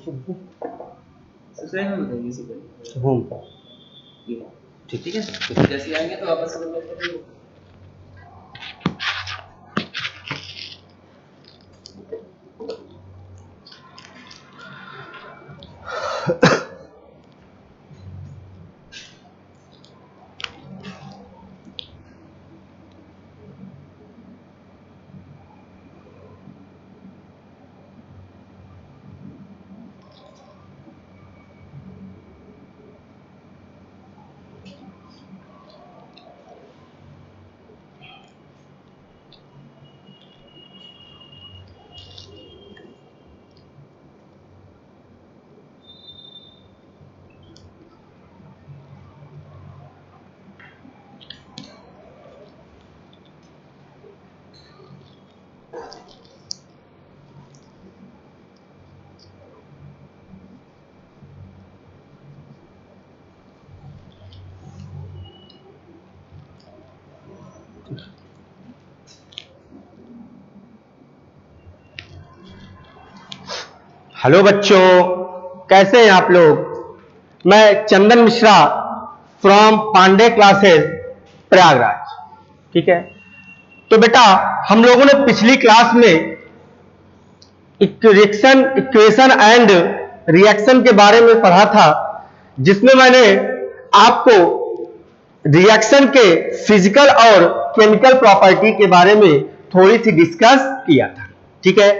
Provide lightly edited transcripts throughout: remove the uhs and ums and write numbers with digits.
Subscribe में बताइए इसी पे होम ठीक है। तो जैसे आएंगे तो वापस से कर देंगे। हेलो बच्चों, कैसे हैं आप लोग। मैं चंदन मिश्रा फ्रॉम पांडे क्लासेस प्रयागराज। ठीक है, तो बेटा हम लोगों ने पिछली क्लास में इक्वेशन एंड रिएक्शन के बारे में पढ़ा था, जिसमें मैंने आपको रिएक्शन के फिजिकल और केमिकल प्रॉपर्टी के बारे में थोड़ी सी डिस्कस किया था। ठीक है,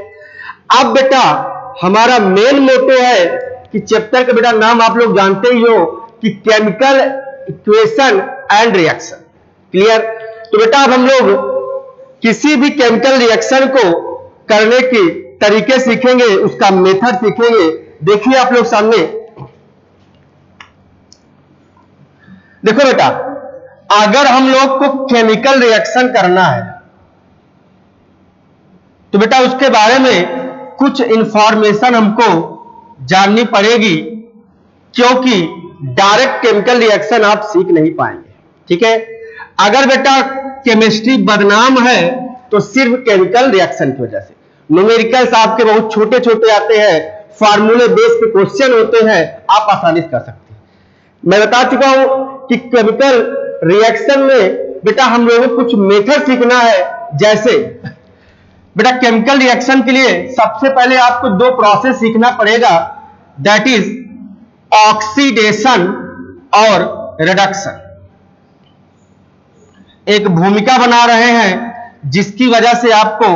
अब बेटा हमारा मेन मोटो है कि चैप्टर का बेटा नाम आप लोग जानते ही हो कि chemical equation and reaction. Clear. तो बेटा अब हम लोग किसी भी केमिकल रिएक्शन को करने के तरीके सीखेंगे, उसका मेथड सीखेंगे। देखिए आप लोग सामने, देखो बेटा, अगर हम लोग को केमिकल रिएक्शन करना है तो बेटा उसके बारे में कुछ इंफॉर्मेशन हमको जाननी पड़ेगी, क्योंकि डायरेक्ट केमिकल रिएक्शन आप सीख नहीं पाएंगे। ठीक है, अगर बेटा केमिस्ट्री बदनाम है तो सिर्फ केमिकल रिएक्शन की वजह से। न्यूमेरिकल्स आपके बहुत छोटे छोटे आते हैं, फार्मूले बेस पे क्वेश्चन होते हैं, आप आसानी से कर सकते हैं। मैं बता चुका हूं कि केमिकल रिएक्शन में बेटा हम लोगों को कुछ मेथड सीखना है। जैसे बेटा केमिकल रिएक्शन के लिए सबसे पहले आपको दो प्रोसेस सीखना पड़ेगा, दैट इज ऑक्सीडेशन और रिडक्शन। एक भूमिका बना रहे हैं जिसकी वजह से आपको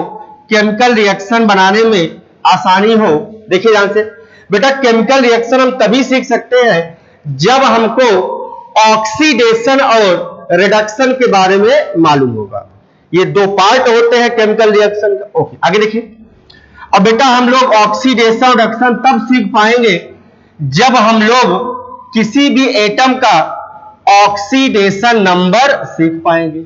केमिकल रिएक्शन बनाने में आसानी हो। देखिए ध्यान से बेटा, केमिकल रिएक्शन हम तभी सीख सकते हैं जब हमको ऑक्सीडेशन और रिडक्शन के बारे में मालूम होगा। ये दो पार्ट होते हैं केमिकल रिएक्शन का। ओके, आगे देखिए। अब बेटा हम लोग ऑक्सीडेशन और रिडक्शन तब सीख पाएंगे जब हम लोग किसी भी एटम का ऑक्सीडेशन नंबर सीख पाएंगे।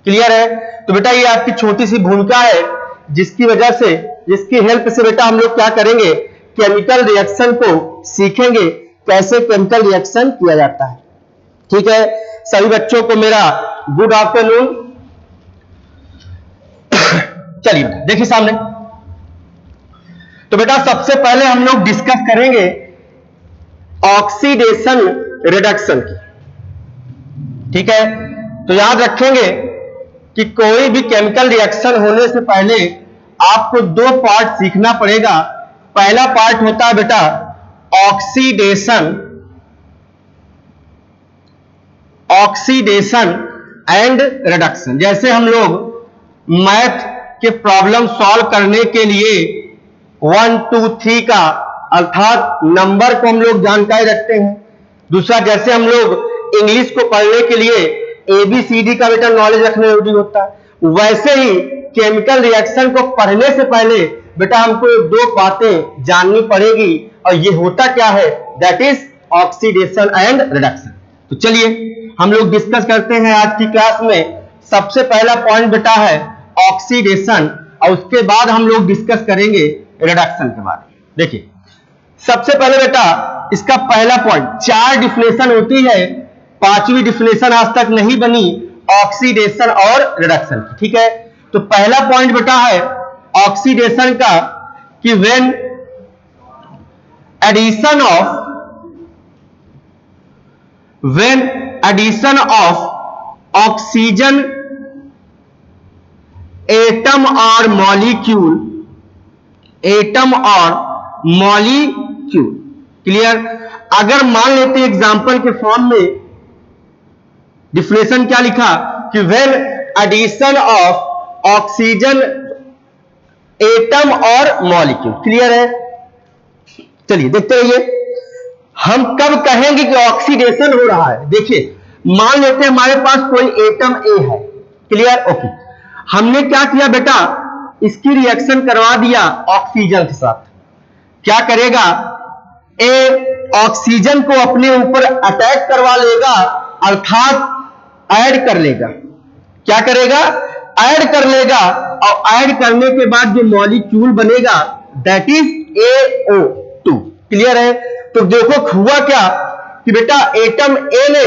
क्लियर है। तो बेटा ये आपकी छोटी सी भूमिका है, जिसकी वजह से, जिसकी हेल्प से बेटा हम लोग क्या करेंगे, केमिकल रिएक्शन को सीखेंगे, कैसे केमिकल रिएक्शन किया जाता है। ठीक है, सभी बच्चों को मेरा गुड आफ्टरनून। चलिए देखिए सामने, तो बेटा सबसे पहले हम लोग डिस्कस करेंगे ऑक्सीडेशन रिडक्शन की। ठीक है, तो याद रखेंगे कि कोई भी केमिकल रिएक्शन होने से पहले आपको दो पार्ट सीखना पड़ेगा। पहला पार्ट होता है बेटा ऑक्सीडेशन एंड रिडक्शन। जैसे हम लोग मैथ के प्रॉब्लम सॉल्व करने के लिए 1 2 3 का अर्थात नंबर को हम लोग जानकारी रखते हैं। दूसरा, जैसे हम लोग इंग्लिश को पढ़ने के लिए ABCD का बेटा नॉलेज रखना जरूरी होता है, वैसे ही केमिकल रिएक्शन को पढ़ने से पहले बेटा हमको दो बातें जाननी पड़ेगी, और ये होता क्या है, that is oxidation and reduction. तो चलिए हम लोग डिस्कस करते हैं आज की क्लास में। सबसे पहला पॉइंट बेटा है ऑक्सीडेशन, और उसके बाद हम लोग डिस्कस करेंगे रिडक्शन के बारे में। देखिए सबसे पहले बेटा इसका पहला पॉइंट, चार डिफिनेशन होती है, पांचवी डिफिनेशन आज तक नहीं बनी ऑक्सीडेशन और रिडक्शन की। ठीक है, तो पहला पॉइंट बेटा है ऑक्सीडेशन का कि when addition of when addition of oxygen atom or molecule clear. अगर मान लेते एग्जांपल के फॉर्म में डिफिनेशन क्या लिखा कि when addition of oxygen atom और मॉलिक्यूल, क्लियर है। चलिए देखते रहिए हम कब कहेंगे कि ऑक्सीडेशन हो रहा है। देखिए मान लेते हैं हमारे पास कोई एटम ए है, क्लियर, ओके। हमने क्या किया बेटा, इसकी रिएक्शन करवा दिया ऑक्सीजन के साथ। क्या करेगा, ए ऑक्सीजन को अपने ऊपर अटैक करवा लेगा, अर्थात ऐड कर लेगा। क्या करेगा, ऐड कर लेगा, और ऐड करने के बाद जो मॉलिक्यूल बनेगा दैट इज AO2, क्लियर है। तो देखो हुआ क्या कि बेटा एटम ए ने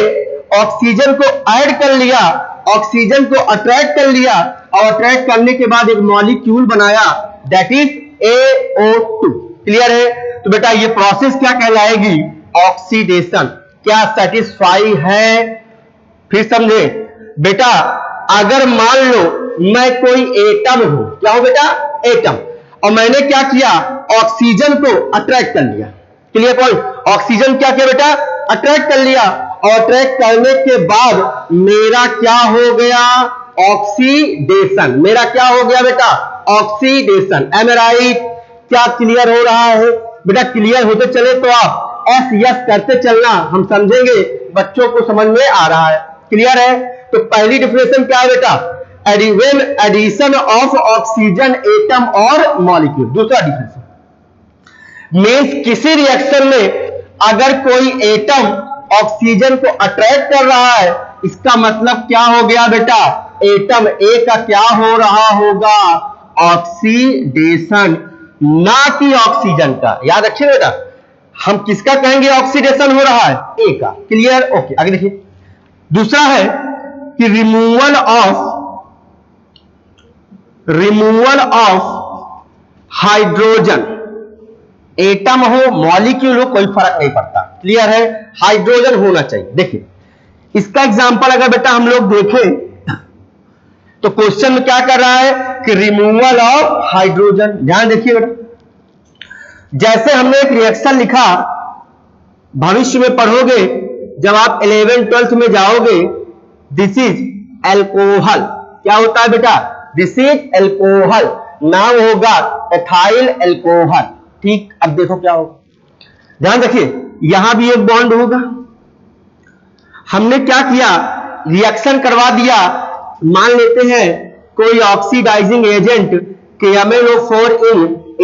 ऑक्सीजन को ऐड कर लिया, ऑक्सीजन को अट्रैक्ट कर लिया, और अट्रैक्ट करने के बाद एक मॉलिक्यूल बनाया दैट इज AO2, क्लियर है। तो बेटा ये प्रोसेस क्या कहलाएगी, ऑक्सीडेशन। क्या सेटिस्फाई है? फिर समझे बेटा, अगर मान लो मैं कोई एटम हूं, क्या हूं बेटा, एटम, और मैंने क्या किया, ऑक्सीजन को अट्रैक्ट कर लिया, क्लियर पॉइंट। ऑक्सीजन क्या किया बेटा, अट्रैक्ट कर लिया, और अट्रैक्ट करने के बाद मेरा क्या हो गया, ऑक्सीडेशन। मेरा क्या हो गया बेटा, ऑक्सीडेशन। Am right? क्या क्लियर हो रहा है बेटा? क्लियर होते चले तो आप एस यस करते चलना, हम समझेंगे, बच्चों को समझ में आ रहा है, क्लियर है। तो पहली डिफिनेशन क्या है बेटा, when addition of oxygen atom और मॉलिक्यूल। दूसरा डिफिनेशन मीन्स किसी रिएक्शन में अगर कोई एटम ऑक्सीजन को अट्रैक्ट कर रहा है, इसका मतलब क्या हो गया बेटा, एटम ए का क्या हो रहा होगा, ऑक्सीडेशन, ना कि ऑक्सीजन का। याद रखिए बेटा, हम किसका कहेंगे ऑक्सीडेशन हो रहा है, ए का, क्लियर, ओके। आगे देखिए दूसरा है कि रिमूवल ऑफ हाइड्रोजन, एटम हो मॉलिक्यूल हो कोई फर्क नहीं पड़ता, क्लियर है, हाइड्रोजन होना चाहिए। देखिए इसका एग्जांपल अगर बेटा हम लोग देखें तो क्वेश्चन में क्या कर रहा है कि रिमूवल ऑफ हाइड्रोजन। ध्यान देखिए बेटा, जैसे हमने एक रिएक्शन लिखा, भविष्य में पढ़ोगे जब आप 11th-12th में जाओगे, दिस इज एल्कोहल। क्या होता है बेटा, दिस इज एल्कोहल, नाम होगा एथाइल एल्कोहल, ठीक। अब देखो क्या होगा, ध्यान रखिए, यहां भी एक बॉन्ड होगा। हमने क्या किया, रिएक्शन करवा दिया, मान लेते हैं कोई oxidising agent KMnO4 in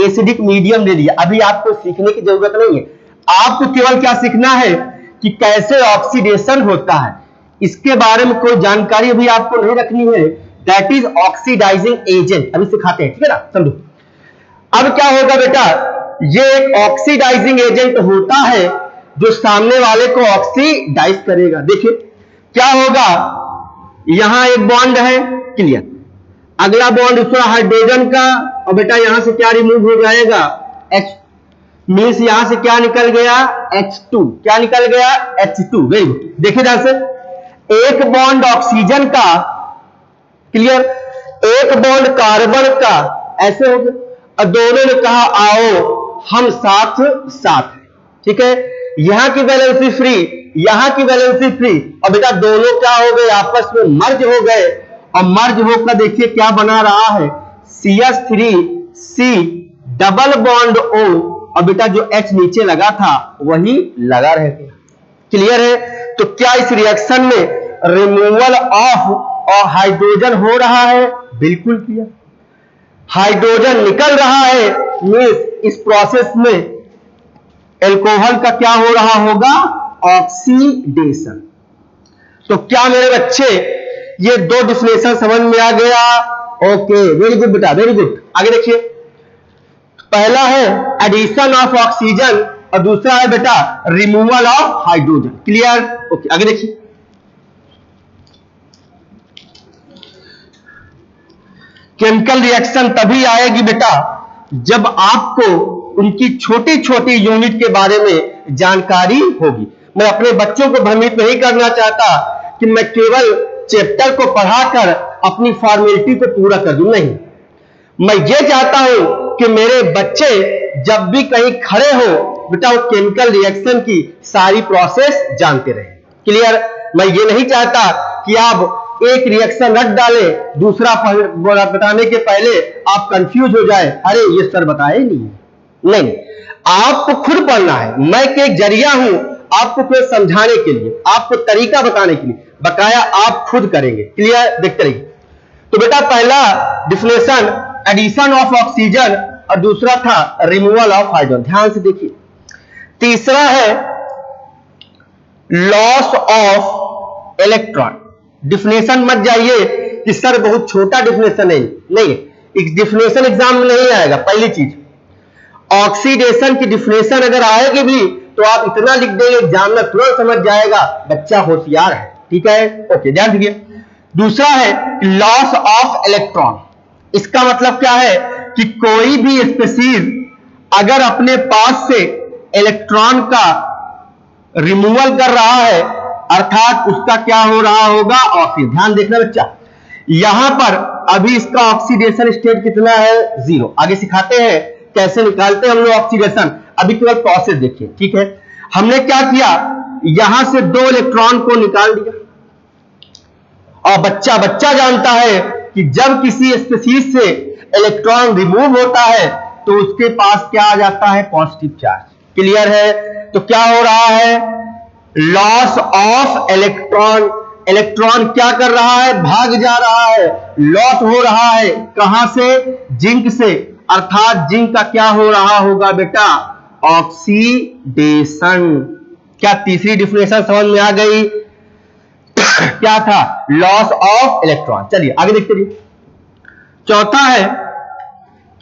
acidic medium ले लिया। अभी आपको सीखने की जरूरत नहीं है, आपको केवल क्या सीखना है कि कैसे ऑक्सीडेशन होता है, इसके बारे में कोई जानकारी अभी आपको नहीं रखनी है, दैट इज ऑक्सीडाइजिंग एजेंट, अभी सिखाते हैं, ठीक है ना, समझो। अब क्या होगा बेटा, ये एक ऑक्सीडाइजिंग एजेंट होता है जो सामने वाले को ऑक्सीडाइज करेगा। देखिए क्या होगा, यहां एक बॉन्ड है, क्लियर, अगला बॉन्ड दूसरा हाइड्रोजन का, और बेटा यहां से क्या रिमूव हो जाएगा, H, मीन्स यहां से क्या निकल गया, H2, क्या निकल गया, H2, वेरी गुड। देखिए ध्यान से, एक बॉन्ड ऑक्सीजन का, क्लियर, एक बॉन्ड कार्बन का, ऐसे हो गया, और दोनों ने कहा आओ हम साथ साथ हैं, ठीक है। यहां की वैलेंसी फ्री, यहां की वैलेंसी फ्री, और बेटा दोनों क्या हो गए, आपस में मर्ज हो गए, और मर्ज होकर देखिए क्या बना रहा है, CH3C डबल बॉन्ड O, और बेटा जो H नीचे लगा था वही लगा रह गया, क्लियर है। तो क्या इस रिएक्शन में रिमूवल ऑफ और हाइड्रोजन हो रहा है, बिल्कुल क्लियर, हाइड्रोजन निकल रहा है, मीन्स इस प्रोसेस में एल्कोहल का क्या हो रहा होगा, ऑक्सीडेशन। तो क्या मेरे बच्चे ये दो डिफिनेशन समझ में आ गया, ओके, वेरी गुड बेटा, वेरी गुड। आगे देखिए, पहला है एडिशन ऑफ ऑक्सीजन और दूसरा है बेटा removal of hydrogen, clear, okay. आगे देखिए, केमिकल रिएक्शन तभी आएगी बेटा जब आपको उनकी छोटी छोटी यूनिट के बारे में जानकारी होगी। मैं अपने बच्चों को भ्रमित नहीं करना चाहता कि मैं केवल चैप्टर को पढ़ाकर अपनी फॉर्मेलिटी को पूरा कर दूं, नहीं। मैं ये चाहता हूं कि मेरे बच्चे जब भी कहीं खड़े हो बेटा वो केमिकल रिएक्शन की सारी प्रोसेस जानते रहे। क्लियर? मैं ये नहीं चाहता कि आप एक रिएक्शन रख डालें, दूसरा बताने के पहले आप कंफ्यूज हो जाए, अरे ये सर बताए नहीं, आपको खुद पढ़ना है। मैं एक जरिया हूं आपको फिर समझाने के लिए, आपको तरीका बताने के लिए, बकाया आप खुद करेंगे। क्लियर? देखते रहिए। तो बेटा पहला डिफिनेशन एडिशन ऑफ ऑक्सीजन और दूसरा था रिमूवल ऑफ हाइड्रोजन। ध्यान से देखिए। तीसरा है लॉस ऑफ इलेक्ट्रॉन। डिफिनेशन मत जाइए कि सर बहुत छोटा डिफिनेशन है, नहीं, डिफिनेशन एग्जाम में नहीं आएगा। पहली चीज, ऑक्सीडेशन की डिफिनेशन अगर आएगी भी तो आप इतना लिख देंगे एग्जाम में तुरंत समझ जाएगा, बच्चा होशियार है। ठीक है, ओके, ध्यान दीजिए। दूसरा है लॉस ऑफ इलेक्ट्रॉन। इसका मतलब क्या है कि कोई भी स्पीशीज अगर अपने पास से इलेक्ट्रॉन का रिमूवल कर रहा है, अर्थात उसका क्या हो रहा होगा, ऑक्सीजन। ध्यान देखना बच्चा, यहां पर अभी इसका ऑक्सीडेशन स्टेट कितना है, 0। आगे सिखाते हैं कैसे निकालते हैं हम लोग ऑक्सीडेशन, अभी केवल प्रोसेस देखिए। ठीक है, हमने क्या किया, यहां से 2 इलेक्ट्रॉन को निकाल दिया और बच्चा जानता है कि जब किसी स्पीशीज से इलेक्ट्रॉन रिमूव होता है तो उसके पास क्या आ जाता है, पॉजिटिव चार्ज। क्लियर है? तो क्या हो रहा है, लॉस ऑफ इलेक्ट्रॉन। इलेक्ट्रॉन क्या कर रहा है, भाग जा रहा है, लॉस हो रहा है। कहां से, जिंक से, अर्थात जिंक का क्या हो रहा होगा बेटा, ऑक्सीडेशन। क्या तीसरी डिफिनेशन समझ में आ गई? क्या था, लॉस ऑफ इलेक्ट्रॉन। चलिए आगे देखते रहिए। चौथा है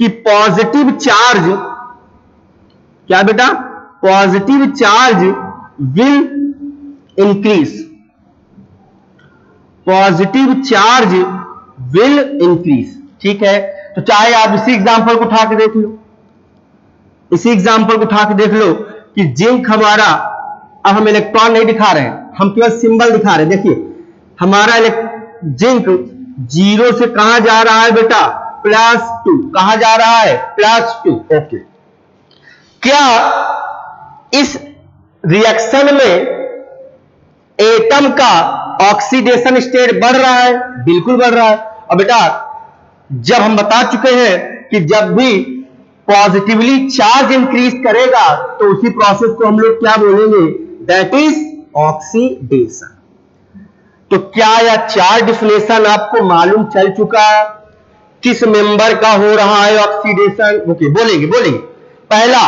कि पॉजिटिव चार्ज, क्या बेटा, positive charge will increase. Positive charge will increase. ठीक है, तो चाहे आप इसी एग्जांपल को उठा के देख लो, इसी एग्जांपल को उठा के देख लो कि जिंक हमारा, अब हम इलेक्ट्रॉन नहीं दिखा रहे हैं, हम केवल सिंबल दिखा रहे हैं। देखिए हमारा जिंक 0 से कहां जा रहा है बेटा, +2। कहां जा रहा है, +2। ओके, क्या इस रिएक्शन में एटम का ऑक्सीडेशन स्टेट बढ़ रहा है? बिल्कुल बढ़ रहा है। और बेटा जब हम बता चुके हैं कि जब भी पॉजिटिवली चार्ज इंक्रीज करेगा तो उसी प्रोसेस को हम लोग क्या बोलेंगे, दैट इज ऑक्सीडेशन। तो क्या यह 4 डिफिनेशन आपको मालूम चल चुका है, किस मेंबर का हो रहा है ऑक्सीडेशन? ओके, बोलेंगे। पहला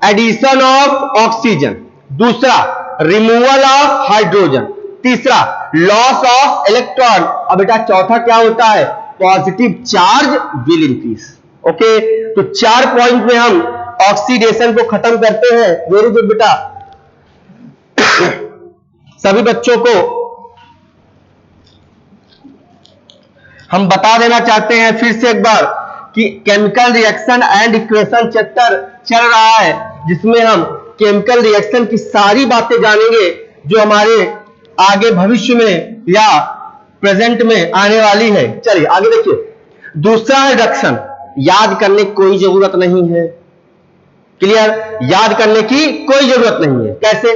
एडिशन ऑफ ऑक्सीजन, दूसरा रिमूवल ऑफ हाइड्रोजन, तीसरा लॉस ऑफ इलेक्ट्रॉन, और बेटा चौथा क्या होता है, positive charge will increase. Okay, तो 4 पॉइंट में हम ऑक्सीडेशन को खत्म करते हैं। वेरी गुड बेटा। सभी बच्चों को हम बता देना चाहते हैं फिर से एक बार कि chemical reaction and equation chapter चल रहा है, जिसमें हम केमिकल रिएक्शन की सारी बातें जानेंगे जो हमारे आगे भविष्य में या प्रेजेंट में आने वाली है। चलिए आगे देखिए। दूसरा है रिडक्शन। याद करने की कोई जरूरत नहीं है। क्लियर? याद करने की कोई जरूरत नहीं है। कैसे?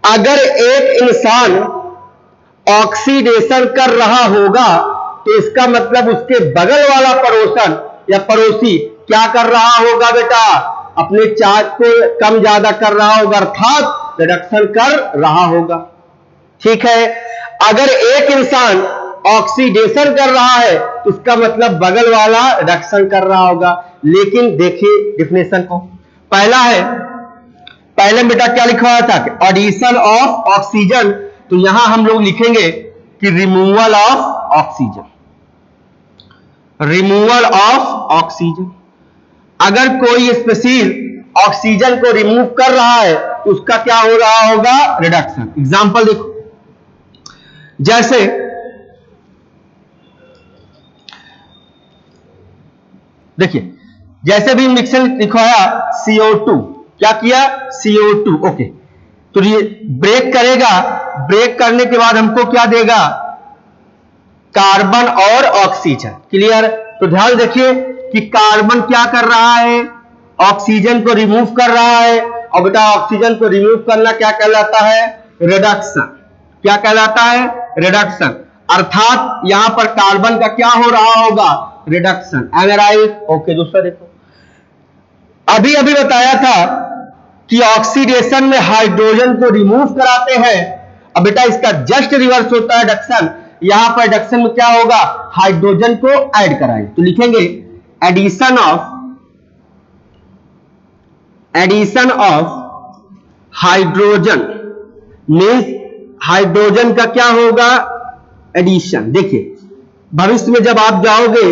अगर एक इंसान ऑक्सीडेशन कर रहा होगा तो इसका मतलब उसके बगल वाला पड़ोसन या पड़ोसी क्या कर रहा होगा बेटा, अपने चार्ज को कम ज्यादा कर रहा होगा, अर्थात रिडक्शन कर रहा होगा। ठीक है, अगर एक इंसान ऑक्सीडेशन कर रहा है तो इसका मतलब बगल वाला रिडक्शन कर रहा होगा। लेकिन देखिए डिफिनेशन को, पहला है, पहले बेटा क्या लिखा हुआ था कि एडिशन ऑफ ऑक्सीजन, तो यहां हम लोग लिखेंगे कि removal of oxygen. Removal of oxygen, अगर कोई स्पीशीज ऑक्सीजन को रिमूव कर रहा है तो उसका क्या हो रहा होगा, रिडक्शन। एग्जांपल देखो, जैसे देखिए जैसे भी मिक्सर लिखवाया CO2, क्या किया CO2, ओके। तो ये ब्रेक करेगा, ब्रेक करने के बाद हमको क्या देगा, कार्बन और ऑक्सीजन। क्लियर। तो ध्यान देखिए कि कार्बन क्या कर रहा है, ऑक्सीजन को रिमूव कर रहा है, और बेटा ऑक्सीजन को रिमूव करना क्या कहलाता है, रिडक्शन। क्या कहलाता है, रिडक्शन। अर्थात यहां पर कार्बन का क्या हो रहा होगा, रिडक्शन। एम आई राइट? ओके। दूसरा देखो, अभी अभी बताया था कि ऑक्सीडेशन में हाइड्रोजन को रिमूव कराते हैं, अब बेटा इसका जस्ट रिवर्स होता है रिडक्शन। यहां पर रिडक्शन में क्या होगा, हाइड्रोजन को ऐड कराएं, तो लिखेंगे addition of hydrogen means hydrogen का क्या होगा, एडिशन। देखिए भविष्य में जब आप जाओगे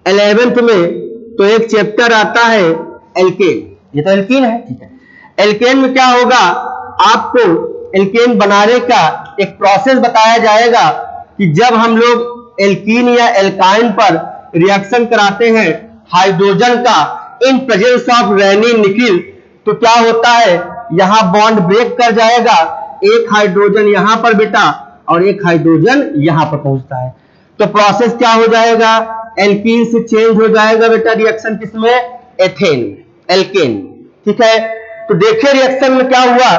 11th में तो एक चैप्टर आता है एल्केन, ये तो एल्कीन है, ठीक है। एल्केन में क्या होगा, आपको एल्केन बनाने का एक प्रोसेस बताया जाएगा कि जब हम लोग एल्कीन या एल्काइन पर रिएक्शन कराते हैं हाइड्रोजन का in presence of Raney nickel, तो क्या होता है, यहां बॉन्ड ब्रेक कर जाएगा, एक हाइड्रोजन यहां पर बेटा और एक हाइड्रोजन यहां पर पहुंचता है, तो प्रोसेस क्या हो जाएगा, एल्कीन से चेंज हो जाएगा बेटा रिएक्शन किसमें, एथेन, एल्केन। ठीक है। तो देखिए रिएक्शन में क्या हुआ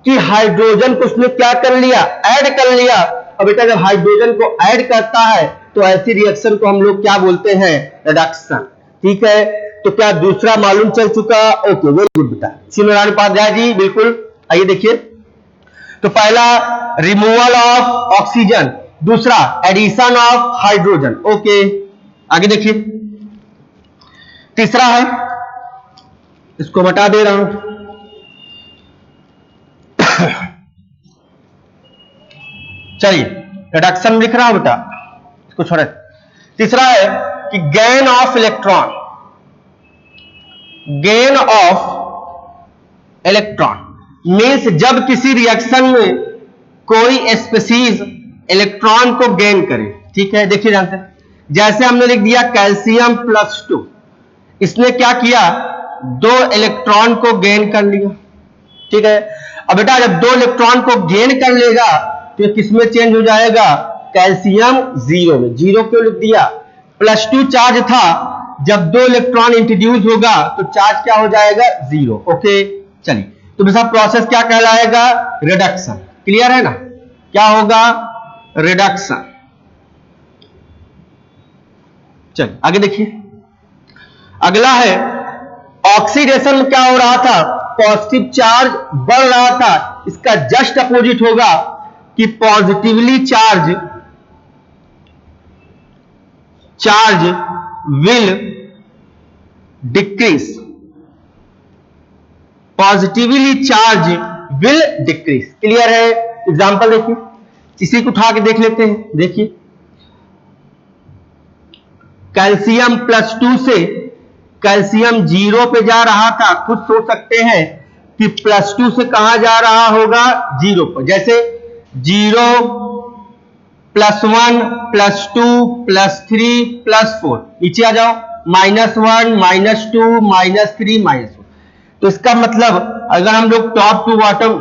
कि हाइड्रोजन को उसने क्या कर लिया, ऐड कर लिया। और बेटा जब हाइड्रोजन को ऐड करता है तो ऐसी रिएक्शन को हम लोग क्या बोलते हैं, रिडक्शन। ठीक है। तो क्या दूसरा मालूम चल चुका, ओके वेरी गुड बेटा। श्रीनारायण उपाध्याय जी बिल्कुल, आइए देखिए। तो पहला रिमूवल ऑफ ऑक्सीजन, दूसरा एडिशन ऑफ हाइड्रोजन, ओके। आगे देखिए, तीसरा है, इसको बता दे रहा हूं, चलिए रिडक्शन लिख रहा हूं बेटा, इसको छोड़े। तीसरा है कि gain of electron, gain of electron means जब किसी रिएक्शन में कोई स्पीशीज इलेक्ट्रॉन को गेन करे। ठीक है, देखिए ध्यान से, जैसे हमने लिख दिया कैल्शियम +2, इसने क्या किया, 2 इलेक्ट्रॉन को गेन कर लिया। ठीक है। अब बेटा जब 2 इलेक्ट्रॉन को गेन कर लेगा तो ये किसमें चेंज हो जाएगा, कैल्शियम 0 में। 0 क्यों लिख दिया, +2 चार्ज था, जब 2 इलेक्ट्रॉन इंट्रोड्यूस होगा तो चार्ज क्या हो जाएगा, 0। ओके। चलिए, तो बेटा प्रोसेस क्या कहलाएगा, रिडक्शन। क्लियर है ना, क्या होगा, रिडक्शन। चलिए आगे देखिए, अगला है ऑक्सीडेशन में क्या हो रहा था, पॉजिटिव चार्ज बढ़ रहा था, इसका जस्ट अपोजिट होगा कि positively charge will decrease, positively charge will decrease. Clear है। एग्जांपल देखिए, इसी को उठा के देख लेते हैं। देखिए कैल्शियम +2 से कैल्शियम 0 पे जा रहा था, खुद सोच सकते हैं कि +2 से कहां जा रहा होगा, 0 पर। जैसे 0 +1 +2 +3 +4, नीचे आ जाओ, -1 -2 -3 -1। तो इसका मतलब अगर हम लोग top to bottom,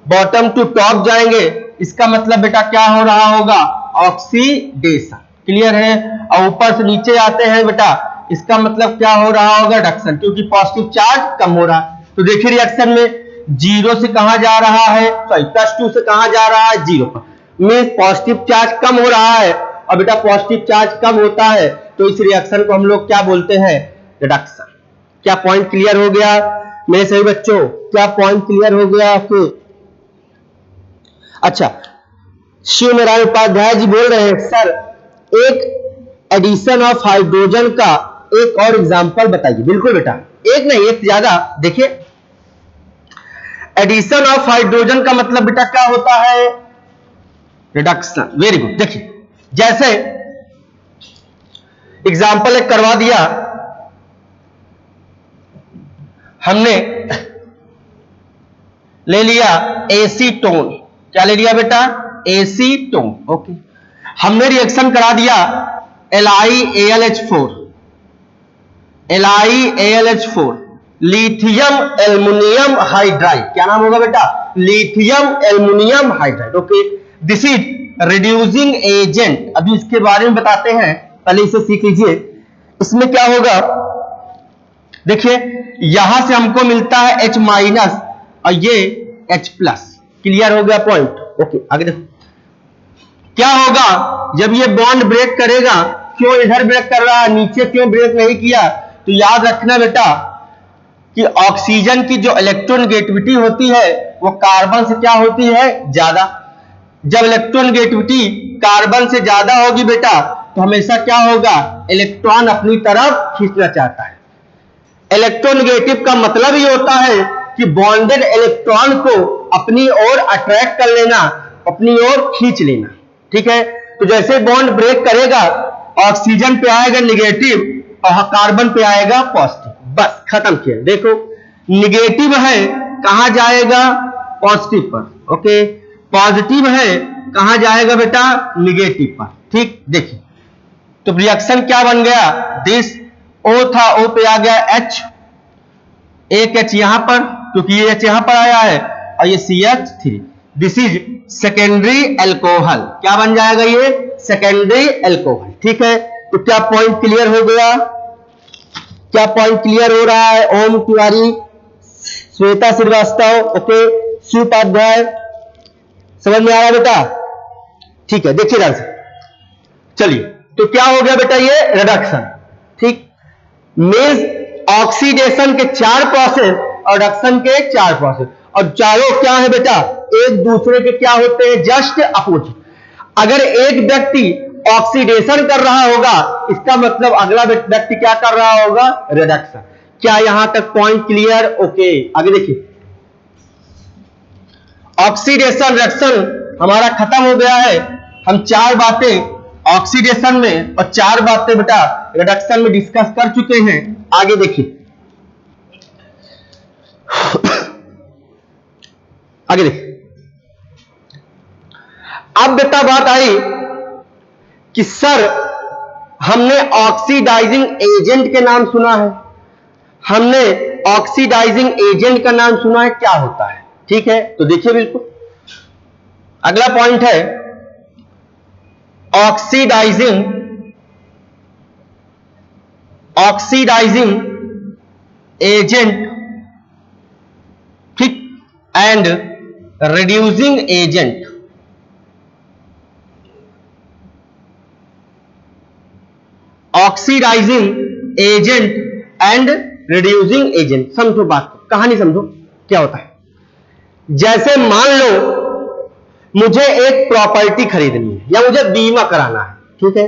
bottom to top जाएंगे, इसका मतलब बेटा क्या हो रहा होगा, ऑक्सीडेशन। क्लियर है। और ऊपर से नीचे आते हैं बेटा, इसका मतलब क्या हो रहा होगा, रिडक्शन, क्योंकि पॉजिटिव चार्ज कम हो रहा है। तो देखिए रिएक्शन में 0 से कहां जा रहा है, सॉरी +2 से कहां जा रहा है, 0 पर, मींस पॉजिटिव चार्ज कम हो रहा है। और बेटा पॉजिटिव चार्ज कम होता है तो इस रिएक्शन को हम लोग क्या बोलते हैं, रिडक्शन। क्या पॉइंट क्लियर हो गया मेरे सही बच्चों, क्या पॉइंट क्लियर हो गया आपको। अच्छा, शिवनारायण उपाध्याय जी बोल रहे हैं, सर एक एडिशन ऑफ हाइड्रोजन का एक और एग्जांपल बताइए। बिल्कुल बेटा, एक नहीं एक ज्यादा। देखिए एडिशन ऑफ हाइड्रोजन का मतलब बेटा क्या होता है, रिडक्शन। Very good. देखिए जैसे एग्जांपल एक करवा दिया हमने, ले लिया एसीटोन। क्या ले लिया बेटा, एसीटोन। ओके। हमने रिएक्शन करा दिया LiAlH4, LiAlH4 lithium aluminium hydride. क्या नाम होगा बेटा? Lithium aluminium hydride. Okay, this is reducing agent. अभी इसके बारे में बताते हैं, पहले इसे सीख लीजिए। इसमें क्या होगा देखिए, यहां से हमको मिलता है H माइनस और ये H प्लस। क्लियर हो गया पॉइंट? ओके, आगे देखो क्या होगा जब ये बॉन्ड ब्रेक करेगा। क्यों इधर ब्रेक कर रहा है, नीचे क्यों ब्रेक नहीं किया? तो याद रखना बेटा कि ऑक्सीजन की जो इलेक्ट्रोनेगेटिविटी होती है वो कार्बन से क्या होती है? ज्यादा। जब इलेक्ट्रोनेगेटिविटी कार्बन से ज्यादा होगी बेटा, तो हमेशा क्या होगा? इलेक्ट्रॉन अपनी तरफ खींचना चाहता है। इलेक्ट्रोनेगेटिव का मतलब ये होता है कि बॉन्डेड इलेक्ट्रॉन को अपनी ओर अट्रैक्ट कर लेना, अपनी ओर खींच लेना। ठीक है, तो जैसे बॉन्ड ब्रेक करेगा, ऑक्सीजन पे आएगा निगेटिव और कार्बन पे आएगा पॉजिटिव। बस खत्म किया। देखो निगेटिव है, कहां जाएगा? पॉजिटिव पर। ओके, पॉजिटिव है, कहां जाएगा बेटा? निगेटिव पर। ठीक, देखिए तो रिएक्शन क्या बन गया? दिस O था, O पे आ गया H, एक H यहां पर, क्योंकि ये H यहां पर आया है, और ये CH3। This is secondary alcohol. क्या बन जाएगा ये? Secondary alcohol. ठीक है, तो क्या पॉइंट क्लियर हो गया? क्या पॉइंट क्लियर हो रहा है? ओम तिवारी, श्वेता श्रीवास्तव, ओके, शिव उपाध्याय, समझ में आ रहा बेटा? ठीक है, देखिए ध्यान से। चलिए, तो क्या हो गया बेटा? ये रिडक्शन। ठीक, मींस ऑक्सीडेशन के 4 प्रोसेस और रिडक्शन के 4 प्रोसेस, और चारों क्या है बेटा? एक दूसरे के क्या होते हैं? Just opposite. अगर एक व्यक्ति ऑक्सीडेशन कर रहा होगा, इसका मतलब अगला व्यक्ति क्या कर रहा होगा? रिडक्शन। क्या यहां तक पॉइंट क्लियर? ओके, आगे देखिए। ऑक्सीडेशन रिडक्शन हमारा खत्म हो गया है। हम 4 बातें ऑक्सीडेशन में और 4 बातें बेटा रिडक्शन में डिस्कस कर चुके हैं। आगे देखिए, आगे देखिए। अब बेटा बात आई कि सर हमने ऑक्सीडाइजिंग एजेंट के नाम सुना है, हमने ऑक्सीडाइजिंग एजेंट का नाम सुना है, क्या होता है? ठीक है, तो देखिए बिल्कुल अगला पॉइंट है ऑक्सीडाइजिंग एजेंट, ठीक, and reducing agent. Oxidising agent and reducing agent. समझो बात को, कहानी समझो क्या होता है। जैसे मान लो मुझे एक प्रॉपर्टी खरीदनी है या मुझे बीमा कराना है। ठीक है,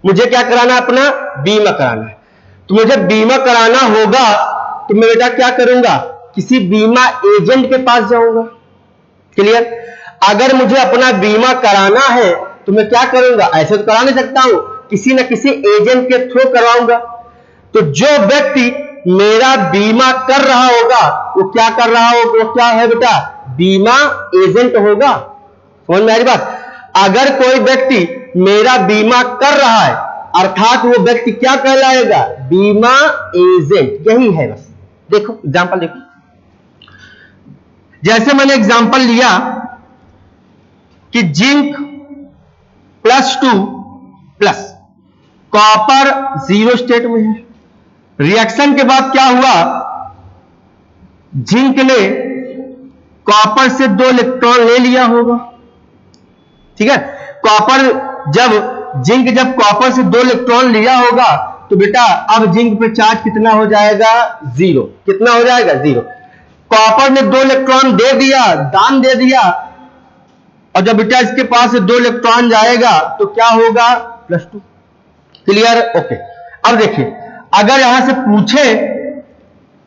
मुझे क्या कराना है? अपना बीमा कराना है। तो मुझे बीमा कराना होगा तो मैं बेटा क्या करूंगा? किसी बीमा एजेंट के पास जाऊंगा। क्लियर? अगर मुझे अपना बीमा कराना है तो मैं क्या करूंगा? ऐसे तो करा नहीं सकता हूं, किसी न किसी एजेंट के थ्रू करवाऊंगा। तो जो व्यक्ति मेरा बीमा कर रहा होगा वो क्या कर रहा होगा? वो क्या है बेटा? बीमा एजेंट होगा। समझ में आ रही बात? अगर कोई व्यक्ति मेरा बीमा कर रहा है अर्थात वो व्यक्ति क्या कहलाएगा? बीमा एजेंट। यही है बस। देखो एग्जांपल देखो, जैसे मैंने एग्जांपल लिया कि जिंक +2 प्लस कॉपर 0 स्टेट में है। रिएक्शन के बाद क्या हुआ? जिंक ने कॉपर से 2 इलेक्ट्रॉन ले लिया होगा। ठीक है, जिंक जब कॉपर से 2 इलेक्ट्रॉन लिया होगा तो बेटा अब जिंक पे चार्ज कितना हो जाएगा? 0। कितना हो जाएगा? 0। कॉपर ने 2 इलेक्ट्रॉन दे दिया, दान दे दिया, और जब बेटा इसके पास से 2 इलेक्ट्रॉन जाएगा तो क्या होगा? +2। क्लियर? ओके, अब देखिए अगर यहां से पूछे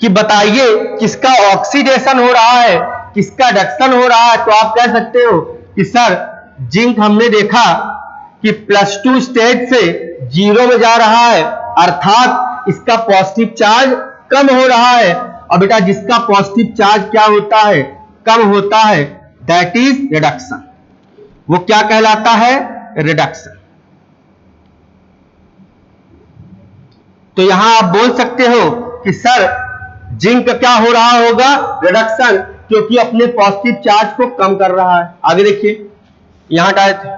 कि बताइए किसका ऑक्सीडेशन हो रहा है, किसका रिडक्शन हो रहा है, तो आप कह सकते हो कि सर जिंक हमने देखा कि +2 स्टेट से 0 में जा रहा है अर्थात इसका पॉजिटिव चार्ज कम हो रहा है। और बेटा जिसका पॉजिटिव चार्ज क्या होता है? कम होता है, दैट इज रिडक्शन। वो क्या कहलाता है? रिडक्शन। तो यहां आप बोल सकते हो कि सर जिंक का क्या हो रहा होगा, रिडक्शन, क्योंकि अपने पॉजिटिव चार्ज को कम कर रहा है। आगे देखिए, यहां डाले थे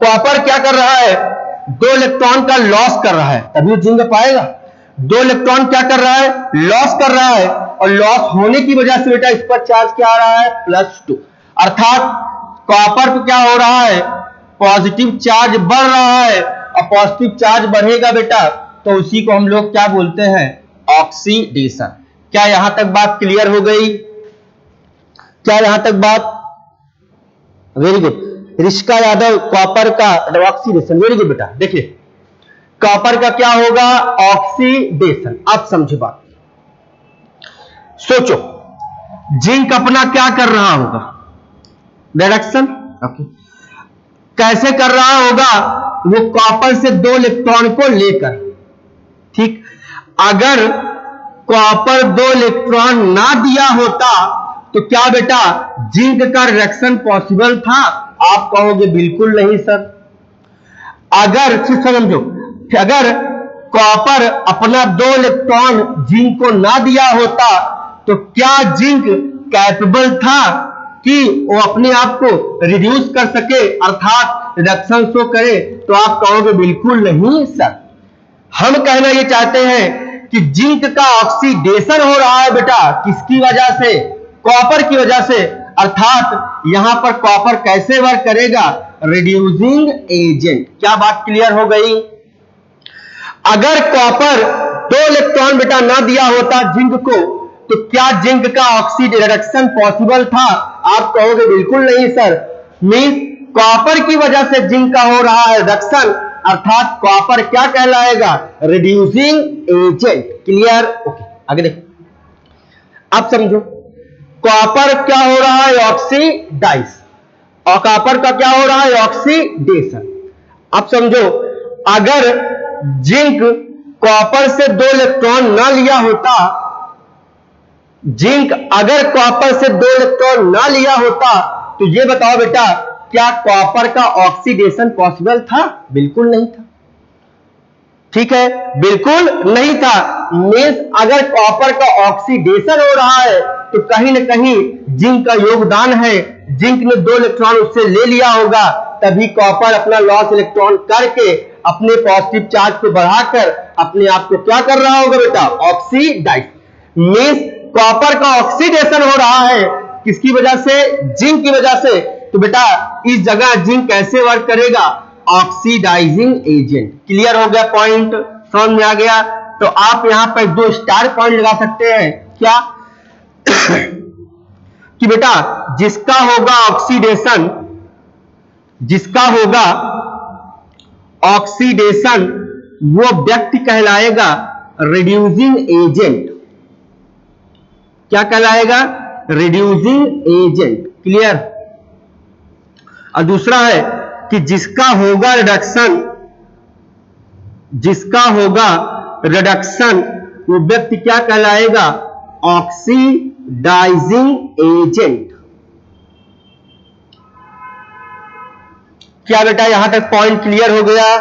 कॉपर क्या कर रहा है, 2 इलेक्ट्रॉन का लॉस कर रहा है, तभी जिंक पाएगा। 2 इलेक्ट्रॉन क्या कर रहा है, लॉस कर रहा है, और लॉस होने की वजह से बेटा इस पर चार्ज क्या आ रहा है, +2, अर्थात कॉपर को क्या हो रहा है, पॉजिटिव चार्ज बढ़ रहा है, और पॉजिटिव चार्ज बढ़ेगा बेटा तो उसी को हम लोग क्या बोलते हैं, ऑक्सीडेशन। क्या यहां तक बात क्लियर हो गई? क्या यहां तक बात? Very good. Rishka Yadav, copper का ऑक्सीडेशन, वेरी गुड बेटा। देखिए कॉपर का क्या होगा, ऑक्सीडेशन। अब समझो बात, सोचो जिंक अपना क्या कर रहा होगा, रिडक्शन। ओके, कैसे कर रहा होगा, वो कॉपर से 2 इलेक्ट्रॉन को लेकर, ठीक। अगर कॉपर 2 इलेक्ट्रॉन ना दिया होता तो क्या बेटा जिंक का रिडक्शन पॉसिबल था? आप कहोगे बिल्कुल नहीं सर। अगर समझो, अगर कॉपर अपना 2 इलेक्ट्रॉन जिंक को ना दिया होता तो क्या जिंक कैपेबल था कि वो अपने आप को रिड्यूस कर सके, अर्थात रिडक्शन शो करे? तो आप कहोगे बिल्कुल नहीं सर। हम कहना ये चाहते हैं कि जिंक का ऑक्सीडेशन हो रहा है बेटा, किसकी वजह से, कॉपर की वजह से, अर्थात यहां पर कॉपर कैसे वर्क करेगा, रिड्यूसिंग एजेंट। क्या बात क्लियर हो गई? अगर कॉपर 2 इलेक्ट्रॉन बेटा ना दिया होता जिंक को तो क्या जिंक का ऑक्सीडेशन रिडक्शन पॉसिबल था? आप कहोगे बिल्कुल नहीं सर। मींस कॉपर की वजह से जिंक का हो रहा है रिडक्शन, अर्थात कॉपर क्या कहलाएगा, रिड्यूसिंग एजेंट। क्लियर? ओके, आगे देखो, अब समझो कॉपर क्या हो रहा है, ऑक्सीडाइज, और कॉपर का क्या हो रहा है, ऑक्सीडेशन। अब समझो अगर जिंक कॉपर से 2 इलेक्ट्रॉन ना लिया होता, जिंक अगर कॉपर से 2 इलेक्ट्रॉन ना लिया होता तो ये बताओ बेटा क्या कॉपर का ऑक्सीडेशन पॉसिबल था? बिल्कुल नहीं था। ठीक है, बिल्कुल नहीं था। मींस अगर कॉपर का ऑक्सीडेशन हो रहा है तो कहीं ना कहीं जिंक का योगदान है, जिंक ने 2 इलेक्ट्रॉन उससे ले लिया होगा, तभी कॉपर अपना लॉस इलेक्ट्रॉन करके अपने पॉजिटिव चार्ज को बढ़ाकर अपने आप को क्या कर रहा होगा बेटा, ऑक्सीडाइज। मींस कॉपर का ऑक्सीडेशन हो रहा है किसकी वजह से, जिंक की वजह से। तो बेटा इस जगह जिंक कैसे वर्क करेगा, ऑक्सीडाइजिंग एजेंट। क्लियर हो गया पॉइंट, समझ में आ गया? तो आप यहां पर 2 स्टार पॉइंट लगा सकते हैं। क्या कि बेटा जिसका होगा ऑक्सीडेशन, जिसका होगा ऑक्सीडेशन वो व्यक्ति कहलाएगा रिड्यूसिंग एजेंट। क्या कहलाएगा, रिड्यूसिंग एजेंट। क्लियर? और दूसरा है कि जिसका होगा रिडक्शन, जिसका होगा रिडक्शन वो व्यक्ति क्या कहलाएगा, ऑक्सीडाइजिंग एजेंट। क्या बेटा यहां तक पॉइंट क्लियर हो गया?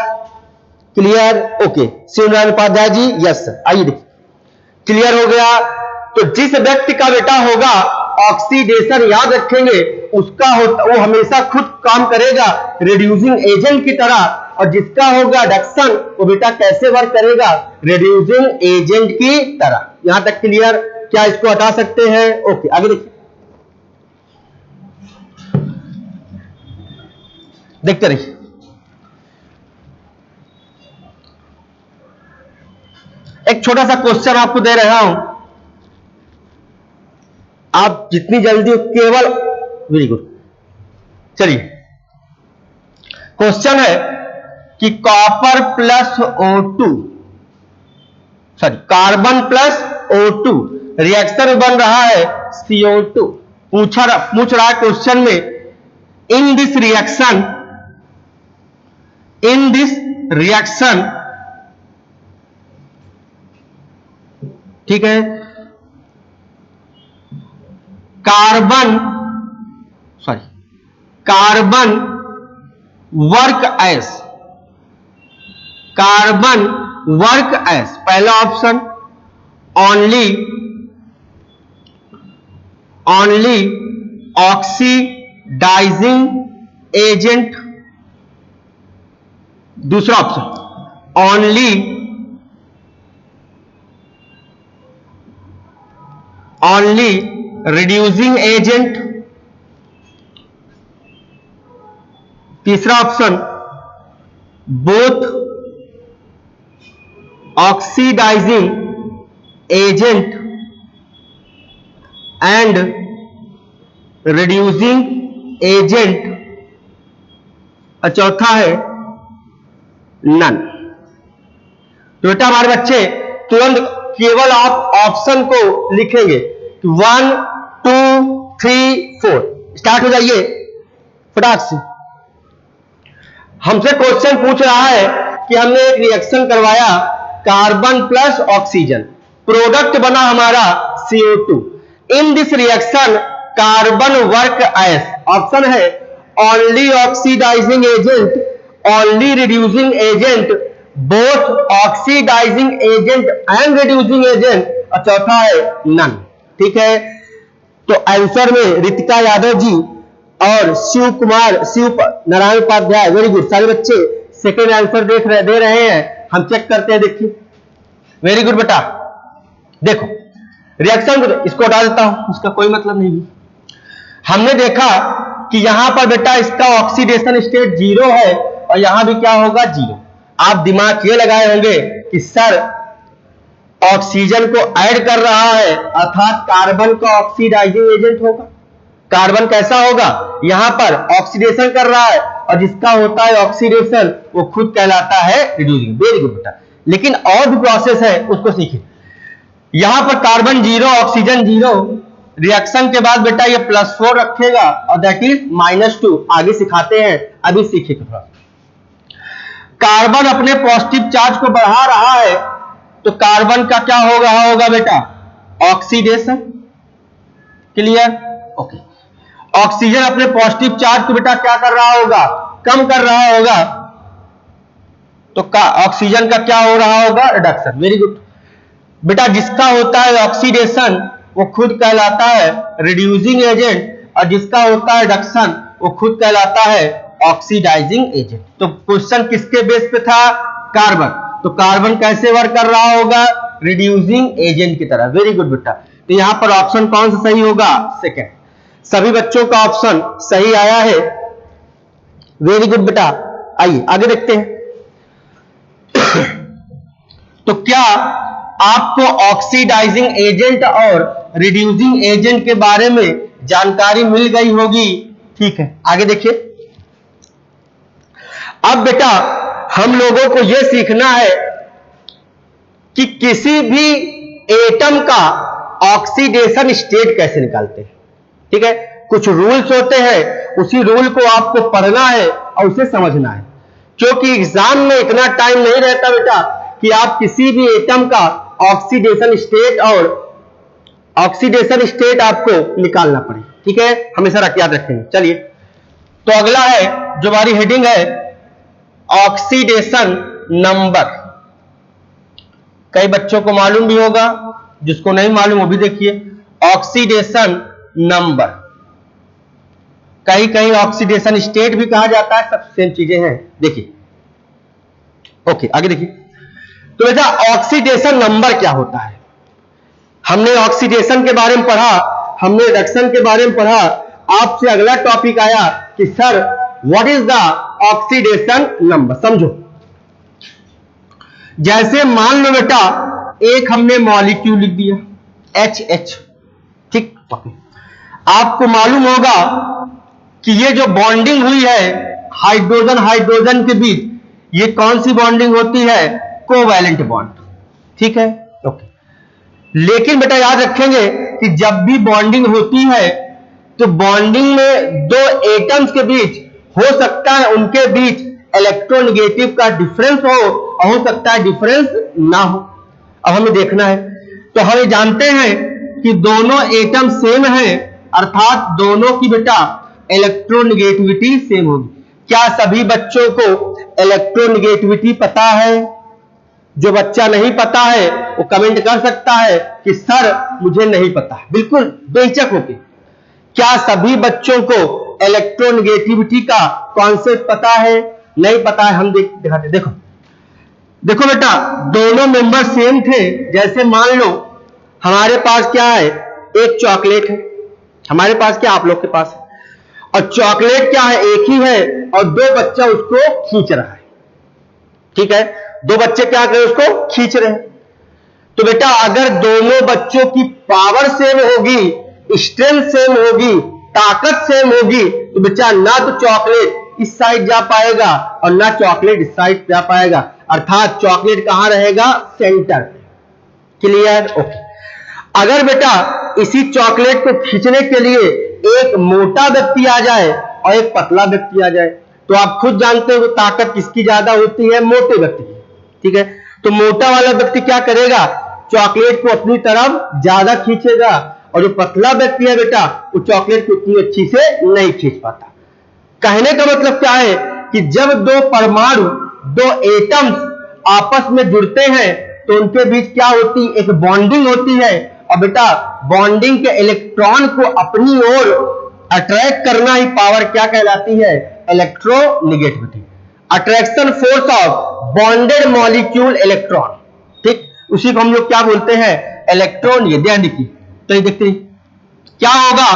Clear? Okay, Shivnarayan Upadhyay ji, yes sir. आइए देखिए, क्लियर हो गया। तो जिस व्यक्ति का बेटा होगा ऑक्सीडेशन, याद रखेंगे उसका वो हमेशा खुद काम करेगा रिड्यूसिंग एजेंट की तरह, और जिसका होगा रिडक्शन वो बेटा कैसे वर्क करेगा, रिड्यूसिंग एजेंट की तरह। यहां तक क्लियर? क्या इसको हटा सकते हैं? ओके, आगे देखिए, देखते रहिए। एक छोटा सा क्वेश्चन आपको दे रहा हूं, आप जितनी जल्दी केवल, वेरी गुड। चलिए क्वेश्चन है कि copper plus O2, sorry carbon plus O2 reaction बन रहा है CO2। पूछ रहा है क्वेश्चन में, in this reaction, in this reaction, ठीक है, carbon, sorry carbon work as, carbon work as, पहला ऑप्शन ओनली ऑक्सीडाइजिंग एजेंट, दूसरा ऑप्शन ओनली रिड्यूसिंग एजेंट, तीसरा option both oxidising agent and reducing agent, और चौथा है नन। तो बेटा हमारे बच्चे तुरंत केवल आप ऑप्शन को लिखेंगे 1 2 3 4, स्टार्ट हो जाइए फटाक से। हमसे क्वेश्चन पूछ रहा है कि हमने एक रिएक्शन करवाया कार्बन प्लस ऑक्सीजन, प्रोडक्ट बना हमारा CO2। In this reaction carbon work as, option है only oxidising agent, only reducing agent, both oxidising agent and reducing agent, और चौथा है नन। ठीक है, तो आंसर में रितिका यादव जी और शिव नारायण उपाध्याय, वेरी गुड। सारे बच्चे सेकेंड आंसर दे रहे हैं, हम चेक करते हैं, देखिए वेरी गुड बेटा। देखो रिएक्शन को इसको हटा देता हूं, उसका कोई मतलब नहीं। हमने देखा कि यहां पर बेटा इसका ऑक्सीडेशन स्टेट 0 है और यहां भी क्या होगा 0। आप दिमाग ये लगाए होंगे कि सर ऑक्सीजन को ऐड कर रहा है अर्थात कार्बन का ऑक्सीडाइजिंग एजेंट होगा। कार्बन कैसा होगा, यहां पर ऑक्सीडेशन कर रहा है और जिसका होता है ऑक्सीडेशन वो खुद कहलाता है रिड्यूसिंग। वेरी गुड बेटा, लेकिन और भी प्रोसेस है उसको सीखिए। यहां पर कार्बन 0 ऑक्सीजन 0, रिएक्शन के बाद बेटा ये +4 रखेगा और दैट इज -2। आगे सिखाते हैं, अभी सीखिए थोड़ा। कार्बन अपने पॉजिटिव चार्ज को बढ़ा रहा है तो कार्बन का क्या हो रहा होगा बेटा, ऑक्सीडेशन। Clear, okay. ऑक्सीजन अपने पॉजिटिव चार्ज को बेटा क्या कर रहा होगा, कम कर रहा होगा, तो ऑक्सीजन का क्या हो रहा होगा, रिडक्शन। वेरी गुड बेटा, जिसका होता है ऑक्सीडेशन वो खुद कहलाता है रिड्यूसिंग एजेंट और जिसका होता है रिडक्शन वो खुद कहलाता है ऑक्सीडाइजिंग एजेंट। तो क्वेश्चन किसके बेस पे था, कार्बन, तो कार्बन कैसे वर्क कर रहा होगा, रिड्यूसिंग एजेंट की तरह। वेरी गुड बेटा, तो यहां पर ऑप्शन कौन सा सही होगा, सेकंड। सभी बच्चों का ऑप्शन सही आया है, वेरी गुड बेटा। आइए आगे देखते हैं। तो क्या आपको ऑक्सीडाइजिंग एजेंट और रिड्यूसिंग एजेंट के बारे में जानकारी मिल गई होगी, ठीक है। आगे देखिए, अब बेटा हम लोगों को यह सीखना है कि किसी भी एटम का ऑक्सीडेशन स्टेट कैसे निकालते हैं। ठीक है, कुछ रूल्स होते हैं, उसी रूल को आपको पढ़ना है और उसे समझना है, क्योंकि एग्जाम में इतना टाइम नहीं रहता बेटा कि आप किसी भी एटम का ऑक्सीडेशन स्टेट आपको निकालना पड़े। ठीक है, हमेशा याद रखेंगे। चलिए, तो अगला है जो हमारी हेडिंग है ऑक्सीडेशन नंबर। कई बच्चों को मालूम भी होगा, जिसको नहीं मालूम वो भी देखिए। ऑक्सीडेशन नंबर, कहीं कहीं ऑक्सीडेशन स्टेट भी कहा जाता है, सब सेम चीजें हैं। देखिए, ओके आगे देखिए। तो बेटा ऑक्सीडेशन नंबर क्या होता है, हमने ऑक्सीडेशन के बारे में पढ़ा, हमने रिडक्शन के बारे में पढ़ा। आपसे अगला टॉपिक आया कि sir what is the oxidation number. समझो, जैसे मान लो बेटा एक हमने मॉलिक्यूल लिख दिया HH, ठीक। आपको मालूम होगा कि ये जो बॉन्डिंग हुई है हाइड्रोजन हाइड्रोजन के बीच, ये कौन सी बॉन्डिंग होती है, कोवैलेंट बॉन्ड। ठीक है, ओके। लेकिन बेटा याद रखेंगे कि जब भी बॉन्डिंग होती है तो बॉन्डिंग में दो एटम्स के बीच हो सकता है उनके बीच इलेक्ट्रोनेगेटिव का डिफरेंस हो सकता है डिफरेंस ना हो। अब हमें देखना है, तो हम जानते हैं कि दोनों एटम सेम है, अर्थात दोनों की बेटा इलेक्ट्रोनेगेटिविटी सेम होगी। क्या सभी बच्चों को इलेक्ट्रोनेगेटिविटी पता है? जो बच्चा नहीं पता है वो कमेंट कर सकता है कि सर मुझे नहीं पता है, बिल्कुल बेहिचक होके। क्या सभी बच्चों को इलेक्ट्रोनेगेटिविटी का कॉन्सेप्ट पता है? नहीं पता है, हम दिखाते। देखो देखो बेटा, दोनों मेंबर सेम थे। जैसे मान लो हमारे पास क्या है, एक चॉकलेट है, हमारे पास क्या, आप लोग के पास है, और चॉकलेट क्या है, एक ही है, और दो बच्चा उसको खींच रहा है। ठीक है, दो बच्चे क्या कर रहे हैं, उसको खींच रहे हैं। तो बेटा अगर दोनों बच्चों की पावर सेम होगी, स्ट्रेंथ सेम होगी, ताकत सेम होगी, तो बच्चा ना तो चॉकलेट इस साइड जा पाएगा और ना चॉकलेट इस साइड जा पाएगा, अर्थात चॉकलेट कहां रहेगा, सेंटर पे। क्लियर? ओके। अगर बेटा इसी चॉकलेट को खींचने के लिए एक मोटा व्यक्ति आ जाए और एक पतला व्यक्ति आ जाए, तो आप खुद जानते हो ताकत किसकी ज्यादा होती है, मोटे व्यक्ति की। ठीक है, तो मोटा वाला व्यक्ति क्या करेगा, चॉकलेट को अपनी तरफ ज्यादा खींचेगा, और जो पतला व्यक्ति है बेटा वो चॉकलेट को उतनी अच्छी से नहीं खींच पाता। कहने का मतलब क्या है कि जब दो परमाणु, दो एटम्स आपस में जुड़ते हैं तो उनके बीच क्या होती है, एक बॉन्डिंग होती है। और बेटा बॉन्डिंग के इलेक्ट्रॉन को अपनी ओर अट्रैक्ट करना ही पावर क्या कहलाती है, electronegativity. Attraction force of bonded molecule electron. ठीक, उसी को हम लोग क्या बोलते हैं, इलेक्ट्रॉन। ये ध्यान रखिए। तो ये देखते हैं क्या होगा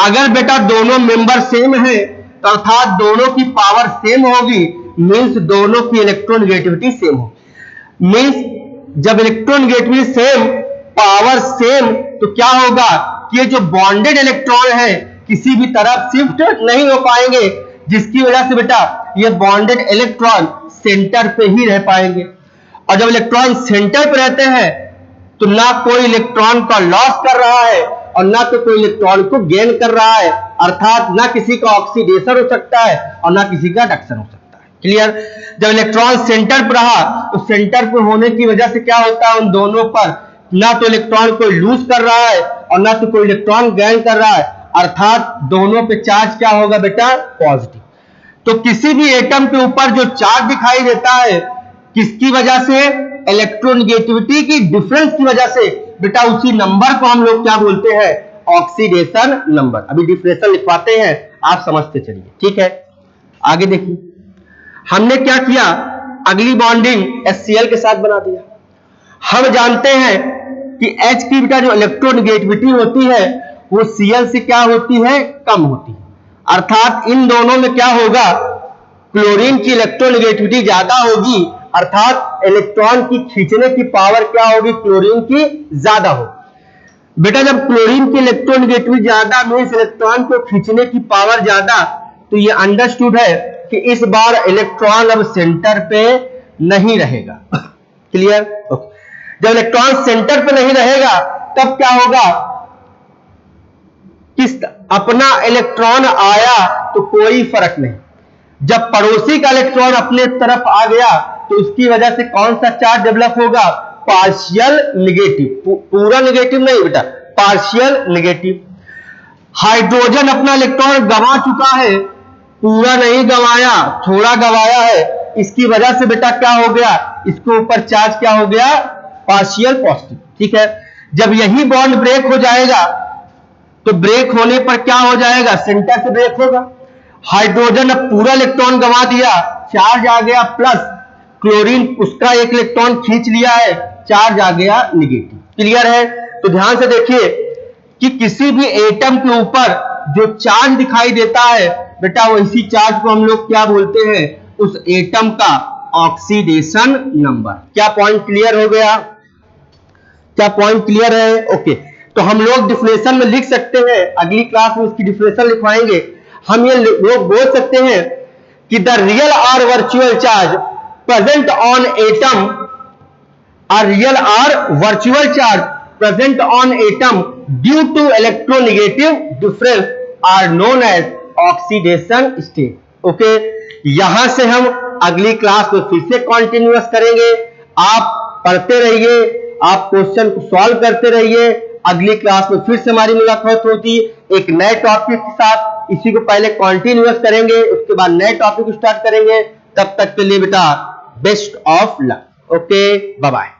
अगर बेटा दोनों मेंबर सेम है, तो अर्थात दोनों की पावर सेम होगी, मींस दोनों की इलेक्ट्रोनेगेटिविटी सेम होगी। मींस जब इलेक्ट्रोनेगेटिविटी सेम, पावर सेम, तो क्या होगा कि ये जो बॉन्डेड इलेक्ट्रॉन है किसी भी तरफ शिफ्ट नहीं हो पाएंगे, जिसकी वजह से बेटा ये बॉन्डेड इलेक्ट्रॉन सेंटर पे ही रह पाएंगे। और जब इलेक्ट्रॉन सेंटर पे रहते हैं तो ना कोई इलेक्ट्रॉन का लॉस कर रहा है और ना तो कोई इलेक्ट्रॉन को गेन कर रहा है, अर्थात ना किसी का ऑक्सीडेशन हो सकता है और ना किसी का रिडक्शन हो सकता है। क्लियर? जब इलेक्ट्रॉन सेंटर पर रहा तो सेंटर पर होने की वजह से क्या होता है, उन दोनों पर ना तो इलेक्ट्रॉन कोई लूज कर रहा है और ना तो कोई इलेक्ट्रॉन गेन कर रहा है, अर्थात दोनों पे चार्ज क्या होगा बेटा, पॉजिटिव। तो किसी भी एटम के ऊपर जो चार्ज दिखाई देता है किसकी वजह से, इलेक्ट्रोनेगेटिविटी की डिफरेंस की वजह से, बेटा उसी नंबर को हम लोग क्या बोलते हैं, ऑक्सीडेशन नंबर। अभी डिफरेंशियल लिखवाते हैं, आप समझते चलिए। ठीक है, आगे देखिए हमने क्या किया, अगली बॉन्डिंग HCl के साथ बना दिया। हम जानते हैं कि H की बेटा जो इलेक्ट्रोनेगेटिविटी होती है वो Cl से क्या होती है, कम होती है, अर्थात इन दोनों में क्या होगा, क्लोरीन की इलेक्ट्रोनेगेटिविटी ज्यादा होगी, अर्थात इलेक्ट्रॉन की खींचने की पावर क्या होगी, क्लोरीन की ज्यादा होगी। बेटा जब क्लोरीन की इलेक्ट्रोनेगेटिविटी ज्यादा मींस इलेक्ट्रॉन को खींचने की पावर ज्यादा, तो ये अंडरस्टूड है कि इस बार इलेक्ट्रॉन अब सेंटर पे नहीं रहेगा। क्लियर? जब इलेक्ट्रॉन सेंटर पे नहीं रहेगा तब क्या होगा, किस अपना इलेक्ट्रॉन आया तो कोई फर्क नहीं, जब पड़ोसी का इलेक्ट्रॉन अपने तरफ आ गया तो उसकी वजह से कौन सा चार्ज डेवलप होगा, पार्शियल नेगेटिव। पूरा नेगेटिव नहीं बेटा, पार्शियल नेगेटिव। हाइड्रोजन अपना इलेक्ट्रॉन गंवा चुका है, पूरा नहीं गंवाया, थोड़ा गंवाया है, इसकी वजह से बेटा क्या हो गया, इसके ऊपर चार्ज क्या हो गया, पार्शियल पॉजिटिव। ठीक है, जब यही बॉन्ड ब्रेक हो जाएगा तो ब्रेक होने पर क्या हो जाएगा, सेंटर से ब्रेक होगा। हाइड्रोजन अब पूरा इलेक्ट्रॉन गंवा दिया, चार्ज आ गया प्लस, क्लोरीन उसका एक इलेक्ट्रॉन खींच लिया है, चार्ज आ गया निगेटिव। क्लियर है? तो ध्यान से देखिए कि किसी भी एटम के ऊपर जो चार्ज दिखाई देता है बेटा वैसी चार्ज को हम लोग क्या बोलते हैं, उस एटम का ऑक्सीडेशन नंबर। क्या पॉइंट क्लियर हो गया? क्या पॉइंट क्लियर है? ओके, तो हम लोग डिफिनेशन में लिख सकते हैं, अगली क्लास में उसकी डिफिनेशन लिखवाएंगे। हम ये लोग बोल सकते हैं कि the real or virtual charge present on atom, or real or virtual charge present on atom due to electronegative difference are known as oxidation state. Okay, यहां से हम अगली क्लास में फिर से कंटिन्यूअस करेंगे। आप पढ़ते रहिए, आप क्वेश्चन को सॉल्व करते रहिए। अगली क्लास में फिर से हमारी मुलाकात होती है एक नए टॉपिक के साथ। इसी को पहले कॉन्टिन्यूअस करेंगे, उसके बाद नए टॉपिक स्टार्ट करेंगे। तब तक के लिए बेटा best of luck. Okay, bye bye.